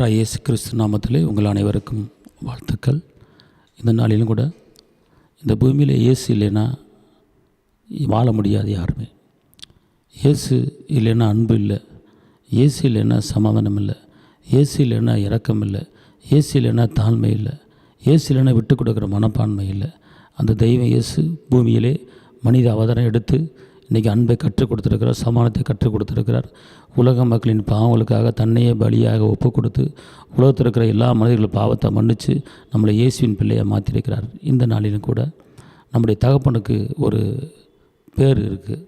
கர்த்தராகிய இயேசு கிறிஸ்து நாமத்திலே உங்கள் அனைவருக்கும் வாழ்த்துக்கள். இந்த நாளிலும் கூட இந்த பூமியில் இயேசு இல்லைன்னா வாழ முடியாது யாருமே. இயேசு இல்லைன்னா அன்பு இல்லை, இயேசு இல்லைன்னா சமாதானம் இல்லை, இயேசு இல்லைன்னா இரக்கம் இல்லை, இயேசு இல்லைன்னா தாழ்மை இல்லை, இயேசு இல்லைன்னா விட்டு கொடுக்குற மனப்பான்மை இல்லை. அந்த தெய்வம் இயேசு பூமியிலே மனித அவதாரம் எடுத்து இன்றைக்கி அன்பை கற்றுக் கொடுத்துருக்கிறார், சமாதானத்தை கற்றுக் கொடுத்துருக்கிறார். உலக மக்களின் பாவங்களுக்காக தன்னையே பலியாக ஒப்பு கொடுத்து உலகத்தில் இருக்கிற எல்லா மனிதர்களும் பாவத்தை மன்னித்து நம்மளை இயேசுவின் பிள்ளையை மாற்றிருக்கிறார். இந்த நாளிலும் கூட நம்முடைய தகப்பனுக்கு ஒரு பேர் இருக்குது,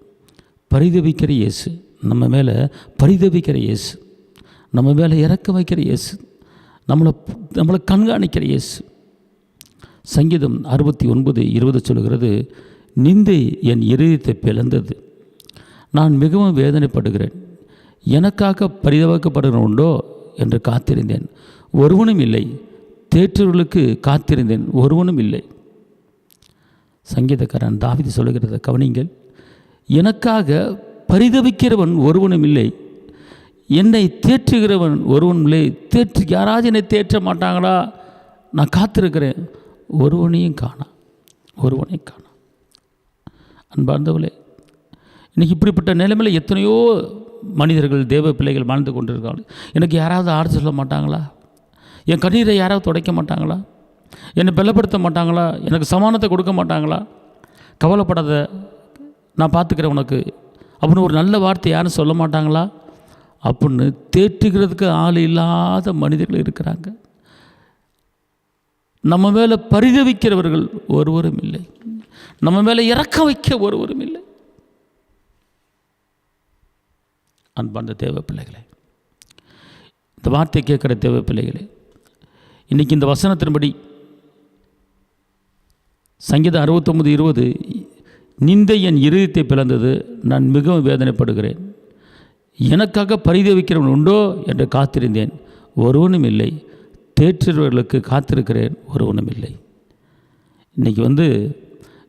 பரிதபிக்கிற இயேசு. நம்ம மேலே பரிதபிக்கிற இயேசு, நம்ம மேலே இறக்க வைக்கிற இயேசு, நம்மளை கண்காணிக்கிற இயேசு. சங்கீதம் 69:20 சொல்கிறது, நிந்தை என் இருதயத்தை பிளந்தது, நான் மிகவும் வேதனைப்படுகிறேன், எனக்காக பரிதவிக்கப்படுகிறவன் உண்டோ என்று காத்திருந்தேன், ஒருவனும் இல்லை, தேற்றவர்களுக்கு காத்திருந்தேன், ஒருவனும் இல்லை. சங்கீதக்காரன் தாவீது சொல்லுகிறத கவனிங்கள். எனக்காக பரிதவிக்கிறவன் ஒருவனும் இல்லை, என்னை தேற்றுகிறவன் ஒருவனும் இல்லை. யாராவது என்னை தேற்ற மாட்டாங்களா? நான் காத்திருக்கிறேன், ஒருவனையும் காணா. அன்பார்ந்தவளே, இன்றைக்கி இப்படிப்பட்ட நிலைமையில் எத்தனையோ மனிதர்கள் தேவ பிள்ளைகள் வாழ்ந்து கொண்டிருக்காங்க. எனக்கு யாராவது ஆறுதல் சொல்ல மாட்டாங்களா? என் கண்ணீரை யாராவது துடைக்க மாட்டாங்களா? என்னை பலப்படுத்த மாட்டாங்களா? எனக்கு சமாதானத்தை கொடுக்க மாட்டாங்களா? கவலைப்படாத, நான் பார்த்துக்கிறேன் உனக்கு அப்படின்னு ஒரு நல்ல வார்த்தை யாரும் சொல்ல மாட்டாங்களா? அப்படின்னு தேற்றுகிறதுக்கு ஆள் இல்லாத மனிதர்கள் இருக்கிறாங்க. நம்ம மேலே பரிதவிக்கிறவர்கள் ஒருவரும் இல்லை, நம்ம மேலே இறக்க வைக்க ஒருவரும் இல்லை. அன்பார்ந்த தேவ பிள்ளைகளே, இந்த வார்த்தை கேட்குற தேவ பிள்ளைகளே, இன்றைக்கி இந்த வசனத்தின்படி சங்கீதம் 69:20, நிந்தை என் இருதயத்தை பிளந்தது, நான் மிகவும் வேதனைப்படுகிறேன், எனக்காக பரிதவிக்கிறவன் உண்டோ என்று காத்திருந்தேன், ஒருவனும் இல்லை, தேற்றுறவர்களுக்கு காத்திருக்கிறேன், ஒருவனும் இல்லை. இன்றைக்கி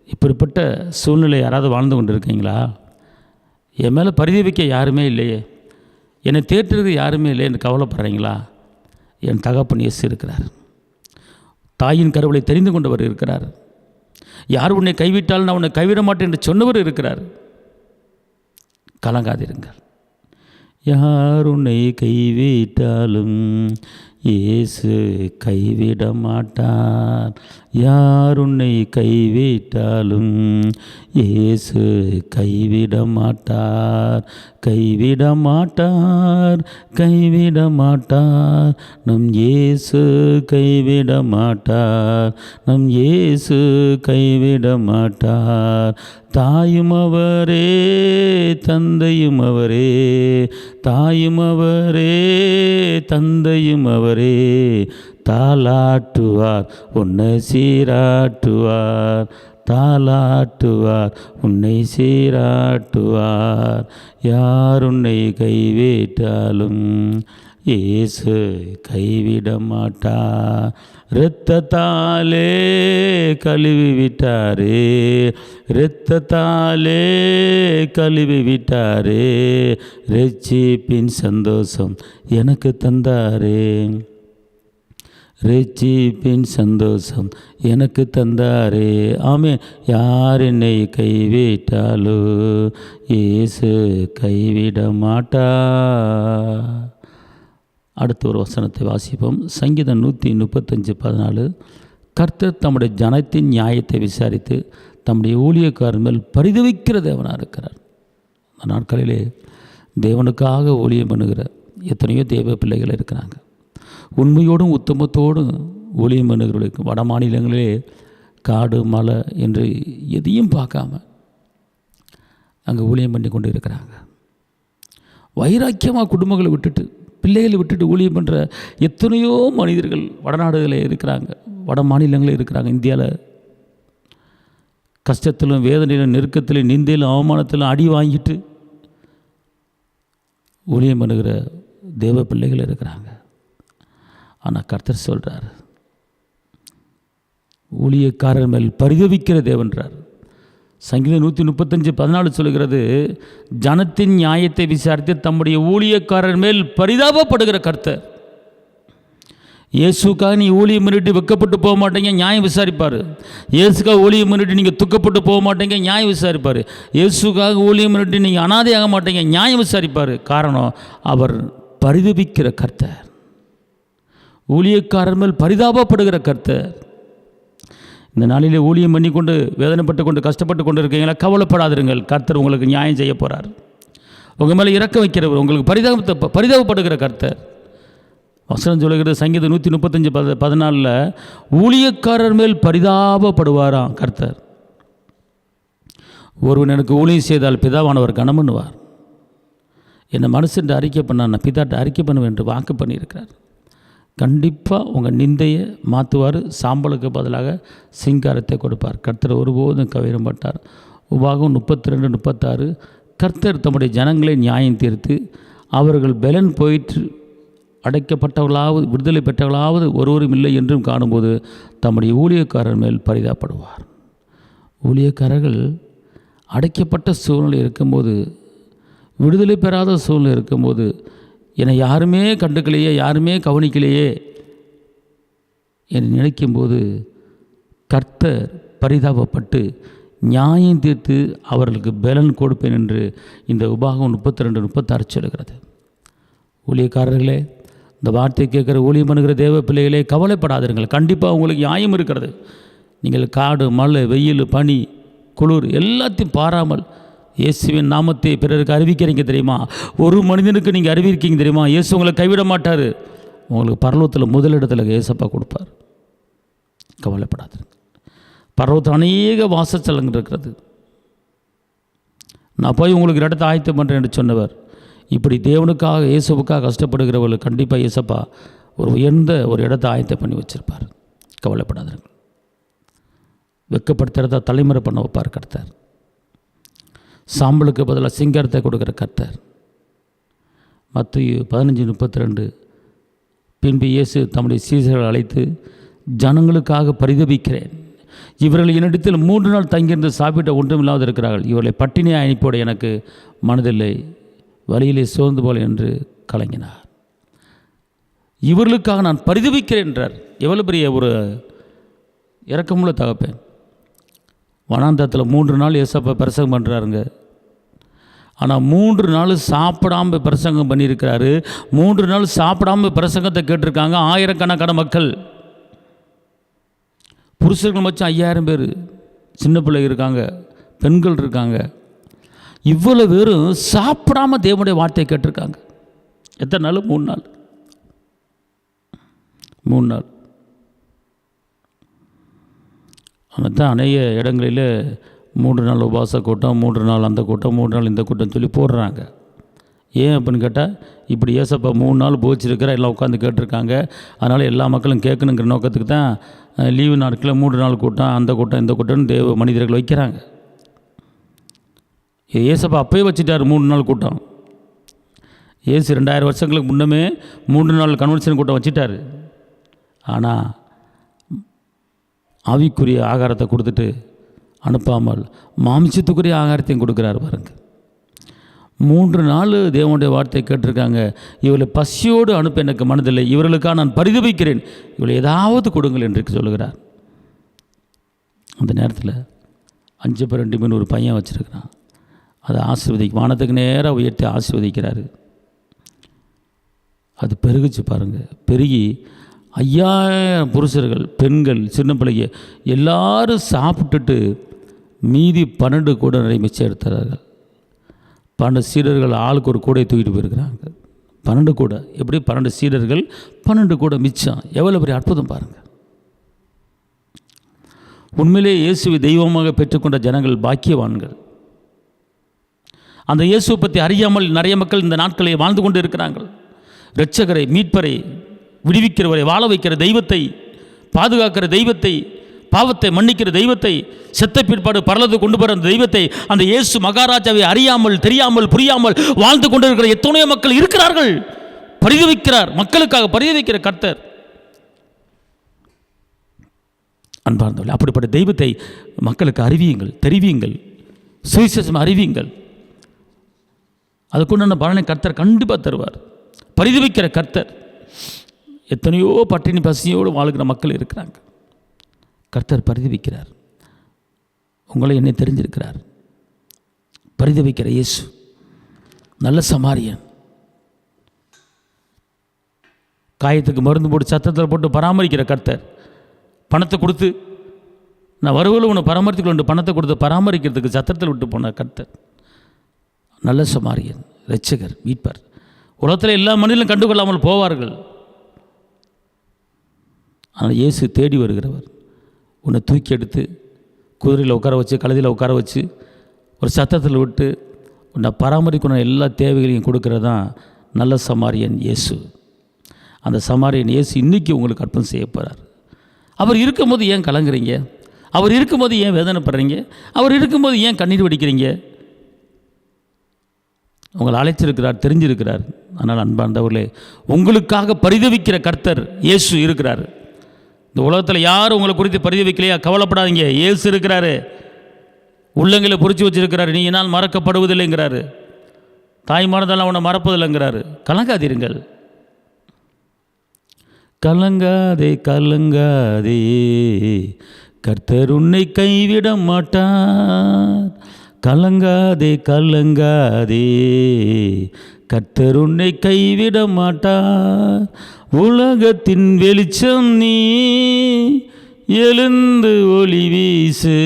இப்படிப்பட்ட சூழ்நிலை யாராவது வாழ்ந்து கொண்டு இருக்கீங்களா? என் மேலே பரிதவிக்க யாருமே இல்லையே, என்னை தேற்றுறது யாருமே இல்லை என்று கவலைப்படுறீங்களா? என் தகப்பன் இயேசு இருக்கிறார், தாயின் கருவலை தெரிந்து கொண்டவர் இருக்கிறார். யார் உன்னை கைவிட்டாலும் நான் உன்னை கைவிட மாட்டேன் என்று சொன்னவர் இருக்கிறார். கலங்காதிருங்கள். யார் உன்னை கைவிட்டாலும் இயேசு கைவிட மாட்டார், யார் உன்னை கைவிட்டாலும் இயேசு கைவிட மாட்டார், கைவிட மாட்டார், கைவிட மாட்டார், நம் இயேசு கைவிட மாட்டார், நம் இயேசு கைவிட மாட்டார். தாயும் அவரே, தந்தையும் அவரே, தாயும் அவரே, தந்தையும் அவரே, தாலாட்டுவார் உன்னை சீராட்டுவார், தாலாட்டுவார் உன்னை சீராட்டுவார். யார் உன்னை கைவிட்டாலும் இயேசு கைவிட மாட்டார். இரத்தத்தாலே கழுவி விட்டாரே, இரத்தத்தாலே கழுவி விட்டாரே, ரட்சிப்பின் சந்தோஷம் எனக்கு தந்தாரே, ரட்சிப்பின் சந்தோஷம் எனக்கு தந்தாரே. ஆமென். யார் என்னை கைவிட்டாலோ இயேசு கைவிட மாட்டார். அடுத்த ஒரு வசனத்தை வாசிப்போம். சங்கீதம் 135:14, கர்த்தர் தம்முடைய ஜனத்தின் நியாயத்தை விசாரித்து தம்முடைய ஊழியக்காரர் மேல் பரிதவிக்கிற தேவனாக இருக்கிறார். அந்த நாட்களிலே தேவனுக்காக ஊழியம் பண்ணுகிற எத்தனையோ தேவ பிள்ளைகள் இருக்கிறாங்க. உண்மையோடும் உத்தமத்தோடும் ஊழியம் பண்ணுகிறவர்களுக்கு வட மாநிலங்களிலே காடு மலை என்று எதையும் பார்க்காம அங்கே ஊழியம் பண்ணி கொண்டு இருக்கிறாங்க. வைராக்கியமாக குடும்பங்களை விட்டுட்டு பிள்ளைகளை விட்டுட்டு ஊழியம் பண்ணுற எத்தனையோ மனிதர்கள் வடநாடுகளில் இருக்கிறாங்க, வட மாநிலங்களில் இருக்கிறாங்க. இந்தியாவில் கஷ்டத்திலும் வேதனையிலும் நெருக்கத்திலும் நிந்தையிலும் அவமானத்திலும் அடி வாங்கிட்டு ஊழியம் பண்ணுகிற தேவ பிள்ளைகள் இருக்கிறாங்க. ஆனால் கர்த்தர் சொல்கிறார், ஊழியக்காரர் மேல் பரிதவிக்கிற தேவன்றார். சங்கீதம் 135:14 சொல்கிறது, ஜனத்தின் நியாயத்தை விசாரித்து தம்முடைய ஊழியக்காரர் மேல் பரிதாபப்படுகிற கர்த்தர். இயேசுக்காக நீ ஊழியம் பண்ணிட்டு வெக்கப்பட்டு போக மாட்டீங்க, நியாயம் விசாரிப்பார். இயேசுக்காக ஊழியம் பண்ணிட்டு நீங்கள் துக்கப்பட்டு போக மாட்டீங்க, நியாயம் விசாரிப்பார். இயேசுக்காக ஊழியம் பண்ணிட்டு நீங்கள் அனாதையாக மாட்டீங்க, நியாயம் விசாரிப்பார். காரணம், அவர் பரிதபிக்கிற கர்த்தர், ஊழியக்காரர் மேல் பரிதாபப்படுகிற கர்த்தர். இந்த நாளிலே ஊழியம் பண்ணி கொண்டு வேதனைப்பட்டு கொண்டு கஷ்டப்பட்டு கொண்டு இருக்கீங்களா, கவலைப்படாதிருங்கள். கர்த்தர் உங்களுக்கு நியாயம் செய்ய போகிறார். உங்கள் மேலே இறக்க வைக்கிறவர், உங்களுக்கு பரிதாபப்படுகிற கர்த்தர். வசனம் சொல்லுகிறது சங்கீதம் 135:14, ஊழியக்காரர் மேல் பரிதாபப்படுவாராம் கர்த்தர். ஒருவன் எனக்கு ஊழியம் செய்தால் பிதாவானவர் கனம் பண்ணுவார். என்னை மனுஷன் அறிக்கை பண்ண, நான் பிதாட்ட அறிக்கை பண்ணுவேன் என்று வாக்கு பண்ணியிருக்கிறார். கண்டிப்பாக உங்கள் நிந்தையை மாற்றுவார், சாம்பலுக்கு பதிலாக சிங்காரத்தை கொடுப்பார். கர்த்தர் ஒருபோதும் கவிர மாட்டார். உபாகம் 32:36, கர்த்தர் தம்முடைய ஜனங்களை நியாயம் தீர்த்து அவர்கள் பெலன் போயிற்று அடைக்கப்பட்டவர்களாவது விடுதலை பெற்றவர்களாவது ஒருவரும் இல்லை என்றும் காணும்போது தம்முடைய ஊழியக்காரர் மேல் பரிதாபப்படுவார். ஊழியக்காரர்கள் அடைக்கப்பட்ட சூழ்நிலை இருக்கும்போது, விடுதலை பெறாத சூழ்நிலை இருக்கும்போது, என்னை யாருமே கண்டுக்கலையே, யாருமே கவனிக்கலையே என்று நினைக்கும்போது கர்த்தர் பரிதாபப்பட்டு நியாயம் தீர்த்து அவர்களுக்கு பலன் கொடுப்பேன் என்று இந்த உபாகம் 32:36 சொல்கிறது. ஊழியக்காரர்களே, இந்த வார்த்தை கேட்குற ஊழியம் பண்ணுகிற தேவ பிள்ளைகளே, கவலைப்படாதீர்கள். கண்டிப்பாக உங்களுக்கு நியாயம் இருக்கிறது. நீங்கள் காடு, மழை, வெயில், பனி, குளிர் எல்லாத்தையும் பாராமல் இயேசுவின் நாமத்தை பிறருக்கு அறிவிக்கிறீங்க தெரியுமா? ஒரு மனிதனுக்கு நீங்கள் அறிவிக்கிறீங்க தெரியுமா? இயேசு உங்களை கைவிட மாட்டார். உங்களுக்கு பரலோகத்தில் முதலிடத்தில் இயேசப்பா கொடுப்பார். கவலைப்படாதீர்கள். பரலோகத்தில் அநேக வாசஸ்தலங்கள் இருக்கிறது. நான் போய் உங்களுக்கு இடத்தை ஆயத்தம் பண்ணுறேன் என்று சொன்னவர், இப்படி தேவனுக்காக இயேசுவுக்காக கஷ்டப்படுகிறவர்கள் கண்டிப்பாக இயேசப்பா ஒரு உயர்ந்த ஒரு இடத்தை ஆயத்தம் பண்ணி வச்சிருப்பார். கவலைப்படாதீர்கள். வெக்கப்படுத்துறதா தலைமுறை பண்ண வைப்பார் கர்த்தர். சாம்பலுக்கு பதிலாக சிங்காரத்தை கொடுக்குற கர்த்தர். மத்தேயு 15:32, பின்பு இயேசு தம்முடைய சீசர்களை அழைத்து, ஜனங்களுக்காக பரிதபிக்கிறேன், இவர்கள் என்னிடத்தில் 3 நாள் தங்கியிருந்து சாப்பிட்ட ஒன்றுமில்லாது இருக்கிறார்கள். இவர்களை பட்டினியாக அனுப்பியோட எனக்கு மனதில்லை, வழியிலே சோர்ந்து போல என்று கலங்கினார். இவர்களுக்காக நான் பரிதபிக்கிறேன் என்றார். எவ்வளோ பெரிய ஒரு இரக்கமுள்ள தகப்பேன். வனாந்தரத்தில் 3 நாள் ஏசப்பா பிரசங்கம் பண்ணுறாருங்க. ஆனால் 3 நாள் சாப்பிடாமல் பிரசங்கம் பண்ணியிருக்கிறாரு. 3 நாள் சாப்பிடாமல் பிரசங்கத்தை கேட்டிருக்காங்க ஆயிரக்கணக்கான மக்கள். புருஷர்கள் மச்சம் 5000 பேர், சின்ன பிள்ளைங்க இருக்காங்க, பெண்கள் இருக்காங்க. இவ்வளோ பேரும் சாப்பிடாம தேவனுடைய வார்த்தையை கேட்டிருக்காங்க. எத்தனை நாள்? 3 நாள். 3 நாள். ஆனால் தான் அநேக இடங்களில் 3 நாள் உபவாச கூட்டம், 3 நாள் அந்த கூட்டம், 3 நாள் இந்த கூட்டம் சொல்லி போடுறாங்க. ஏன் அப்படின்னு கேட்டால், இப்படி ஏசப்பா 3 நாள் போச்சிருக்கிற எல்லாம் உட்காந்து கேட்டிருக்காங்க, அதனால் எல்லா மக்களும் கேட்கணுங்கிற நோக்கத்துக்கு தான் லீவு நாட்களில் 3 நாள் கூட்டம், அந்த கூட்டம் இந்த கூட்டம்னு தேவ மனிதர்கள் வைக்கிறாங்க. ஏசப்பா அப்போயே வச்சுட்டார் 3 நாள் கூட்டம். ஏசு 2000 வருஷங்களுக்கு முன்னமே 3 நாள் கன்வென்ஷன் கூட்டம் வச்சுட்டார். ஆனால் ஆவிக்குரிய ஆகாரத்தை கொடுத்துட்டு அனுப்பாமல் மாமிசத்துக்குரிய ஆகாரத்தையும் கொடுக்குறாரு பாருங்க. 3 நாள் தேவனுடைய வார்த்தையை கேட்டிருக்காங்க. இவளை பசியோடு அனுப்ப எனக்கு மனதில்லை, இவர்களுக்காக நான் பரிதபிக்கிறேன், இவளை ஏதாவது கொடுங்கள் என்று சொல்லுகிறார். அந்த நேரத்தில் 5 பேர் 2 மீன் ஒரு பையன் வச்சுருக்கிறான். அதை வானத்துக்கு நேராக உயர்த்தி ஆசீர்வதிக்கிறாரு. அது பெருகுச்சு பாருங்கள். பெருகி 5000 புருஷர்கள், பெண்கள், சின்ன பிள்ளைங்க எல்லாரும் சாப்பிட்டுட்டு மீதி 12 கூட நிறைய மிச்சம் எடுத்துறார்கள். 12 சீடர்கள் ஆளுக்கு ஒரு கூடையை தூக்கிட்டு போயிருக்கிறாங்க. 12 கூட, எப்படி 12 சீடர்கள் 12 கூட மிச்சம். எவ்வளோ பெரிய அற்புதம் பாருங்கள். உண்மையிலே இயேசுவை தெய்வமாக பெற்றுக்கொண்ட ஜனங்கள் பாக்கியவான்கள். அந்த இயேசுவை பற்றி அறியாமல் நிறைய மக்கள் இந்த நாட்களை வாழ்ந்து கொண்டு இருக்கிறார்கள். இரட்சகரை, மீட்பரை, விடுவிக்கிறவரை, வாழ வைக்கிற தெய்வத்தை, பாதுகாக்கிற தெய்வத்தை, பாவத்தை மன்னிக்கிற தெய்வத்தை, செத்த பிற்பாடு பரலது கொண்டு போகிற அந்த தெய்வத்தை, அந்த இயேசு மகாராஜாவை அறியாமல், தெரியாமல், புரியாமல் வாழ்ந்து கொண்டிருக்கிற எத்தனையோ மக்கள் இருக்கிறார்கள். பரிதவிக்கிறார், மக்களுக்காக பரிதவிக்கிற கர்த்தர். அன்பார்ந்தவர்களே, அப்படிப்பட்ட தெய்வத்தை மக்களுக்கு அறிவியுங்கள், தெரிவியுங்கள், சுவிசேஷம் அறிவியுங்கள். அதுக்குண்டான பலனை கர்த்தர் கண்டிப்பாக தருவார். பரிதவிக்கிற கர்த்தர். எத்தனையோ பட்டினி பசியோடு வாழ்கிற மக்கள் இருக்கிறாங்க. கர்த்தர் பரிதவிக்கிறார். உங்களை என்னை தெரிஞ்சிருக்கிறார். பரிதவிக்கிற இயேசு நல்ல சமாரியன். காயத்துக்கு மருந்து போட்டு சத்தத்தில் போட்டு பராமரிக்கிற கர்த்தர், பணத்தை கொடுத்து நான் வருவலும் உன்னை பராமரித்துக்கொண்டு பணத்தை கொடுத்து பராமரிக்கிறதுக்கு சத்தத்தில் விட்டு போன கர்த்தர் நல்ல சமாரியன், இரட்சகர், மீட்பர். உலகத்தில் எல்லா மனிதர்களும் கண்டுகொள்ளாமல் போவார்கள். ஆனால் இயேசு தேடி வருகிறவர். உன்னை தூக்கி எடுத்து குதிரையில் உட்கார வச்சு கழுதியில் உட்கார வச்சு ஒரு சத்தத்தில் விட்டு உன்னை பராமரிக்கணும் எல்லா தேவைகளையும் கொடுக்கறது தான் நல்ல சமாரியன் இயேசு. அந்த சமாரியன் இயேசு இன்றைக்கி உங்களுக்கு அர்ப்பணம் செய்ய போகிறார். அவர் இருக்கும்போது ஏன் கலங்குறீங்க? அவர் இருக்கும்போது ஏன் வேதனைப்படுறீங்க? அவர் இருக்கும்போது ஏன் கண்ணீர் வடிக்கிறீங்க? உங்களை அழைச்சிருக்கிறார், தெரிஞ்சிருக்கிறார். அதனால் அன்பார்ந்தவர்களே, உங்களுக்காக பரிதவிக்கிற கர்த்தர் இயேசு இருக்கிறார். இந்த உலகத்தில் யாரும் உங்களை குறித்து பரிதவிக்கலையா? கவலைப்படாதீங்க, இயேசு இருக்கிறாரு. உள்ளங்களை பொறிச்சு வச்சிருக்கிறாரு. நீ என்னால் மறக்கப்படுவதில்லைங்கிறாரு. தாய்மானதெல்லாம் உன்னை மறப்பதில்லைங்கிறாரு. கலங்காதீருங்கள். கலங்காதே கலங்காதே, கர்த்தர் உன்னை கைவிட மாட்டார். கலங்காதே கலங்காதே, கர்த்தர் உன்னை கைவிட மாட்டார். உலகத்தின் வெளிச்சம் நீ, எழுந்து ஒளி வீசு.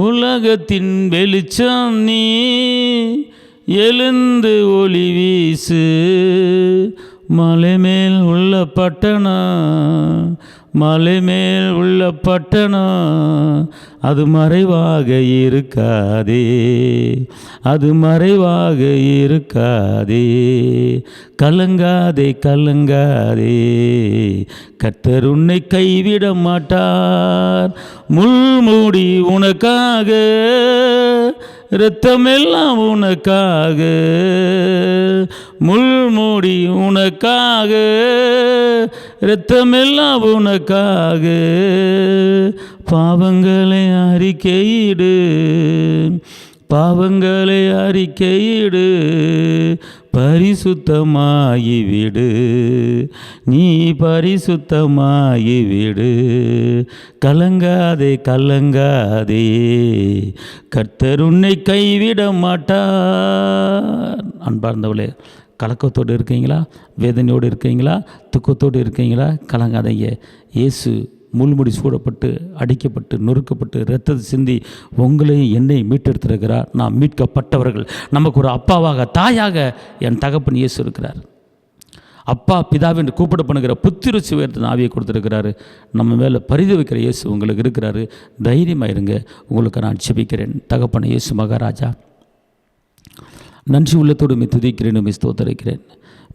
உலகத்தின் வெளிச்சம் நீ, எழுந்து ஒளி வீசு. மலை மேல் உள்ள பட்டணம், மலை மேல் உள்ள பட்டணம், அது மறைவாக இருக்காதே, அது மறைவாக இருக்காதே. கலங்காதே கலங்காதே, கர்த்தர் உன்னை கைவிட மாட்டார். முள்மூடி உனக்காக, இரத்தமெல்லாம் உனக்காக, முள்மூடி உனக்காக, இரத்தமெல்லாம் உனக்காக. பாவங்களை அறிக்கையிடு, பாவங்களை அறிக்கையிடு, பரிசுத்தமாகிவிடு, நீ பரிசுத்தமாகிவிடு. கலங்காதே கலங்காதே, கர்த்தர் உன்னை கைவிட மாட்டார். அன்பார்ந்தவளே, கலக்கத்தோடு இருக்கீங்களா? வேதனையோடு இருக்கீங்களா? துக்கத்தோடு இருக்கீங்களா? கலங்காதீங்க. இயேசு முள்முடி சூடப்பட்டு அடிக்கப்பட்டு நொறுக்கப்பட்டு இரத்தத்தை சிந்தி உங்களையும் என்னை மீட்டெடுத்திருக்கிறார். நாம் மீட்கப்பட்டவர்கள். நமக்கு ஒரு அப்பாவாக தாயாக என் தகப்பன் இயேசு இருக்கிறார். அப்பா பிதாவென்று கூப்பிடப்படுகிற புத்திர சுவேர்த்த ஆவியை கொடுத்துருக்கிறாரு. நம்ம மேலே பரிதவிக்கிற இயேசு உங்களுக்கு இருக்கிறாரு. தைரியமாக இருங்க. உங்களுக்கு நான் ஜெபிக்கிறேன். தகப்பன இயேசு மகாராஜா, நன்றி உள்ளத்தோடு துதிக்கிறேன், ஸ்தோத்தரிக்கிறேன்.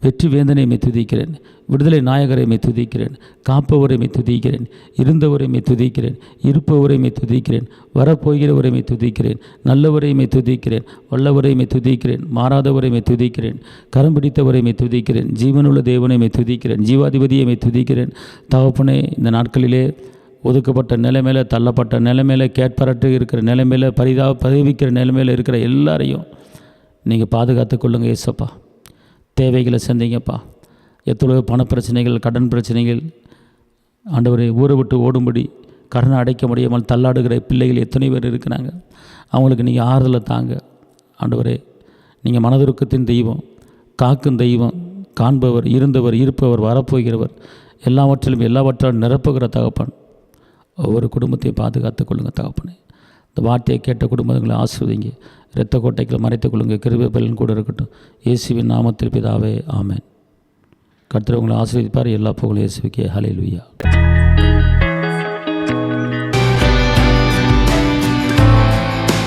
வெற்றி வேந்தனை துதிக்கிறேன். விடுதலை நாயகரை துதிக்கிறேன். காப்பவரை துதிக்கிறேன். இருந்தவரை துதிக்கிறேன். இருப்பவரை துதிக்கிறேன். வரப்போகிறவரை துதிக்கிறேன். நல்லவரை துதிக்கிறேன். வல்லவரை துதிக்கிறேன். மாறாதவரை துதிக்கிறேன். கரம் பிடித்தவரை துதிக்கிறேன். ஜீவனுள்ள தேவனை துதிக்கிறேன். ஜீவாதிபதியை துதிக்கிறேன். தகப்பனே, இந்த நாட்களிலே ஒதுக்கப்பட்ட நிலைமையில், தள்ளப்பட்ட நிலைமையில், கேட்பரட்டு இருக்கிற நிலைமையில், பரிவிக்கிற நிலைமையில் இருக்கிற எல்லாரையும் நீங்கள் பாதுகாத்து கொள்ளுங்க ஏசப்பா. தேவைகளை சந்திங்கப்பா. எவ்வளோ பண பிரச்சனைகள், கடன் பிரச்சனைகள், ஆண்டவரை ஊரை விட்டு ஓடும்படி கடனை அடைக்க முடியாமல் தள்ளாடுகிற பிள்ளைகள் எத்தனை பேர் இருக்கிறாங்க. அவங்களுக்கு நீங்கள் ஆறுதலை தாங்க ஆண்டவரே. நீங்கள் மனதுருக்கத்தின் தெய்வம், காக்கும் தெய்வம், காண்பவர், இருந்தவர், இருப்பவர், வரப்போகிறவர், எல்லாவற்றாலும் நிரப்புகிற தகப்பன். ஒவ்வொரு குடும்பத்தையும் பாதுகாத்து கொள்ளுங்கள் தகப்பனே. இந்த வார்த்தையை கேட்ட குடும்பங்களை ஆசீர்வதிங்க. இரத்த கோட்டைகளை மறைத்துக் கொள்ளுங்க. கிருபை பலன் கூட இருக்கட்டும். இயேசுவின் நாமத்தில் பிதாவே, ஆமென். கர்த்தர் உங்களை ஆசீர்வதிப்பார். எல்லா புகழும் இயேசுவுக்கே. ஹல்லேலூயா.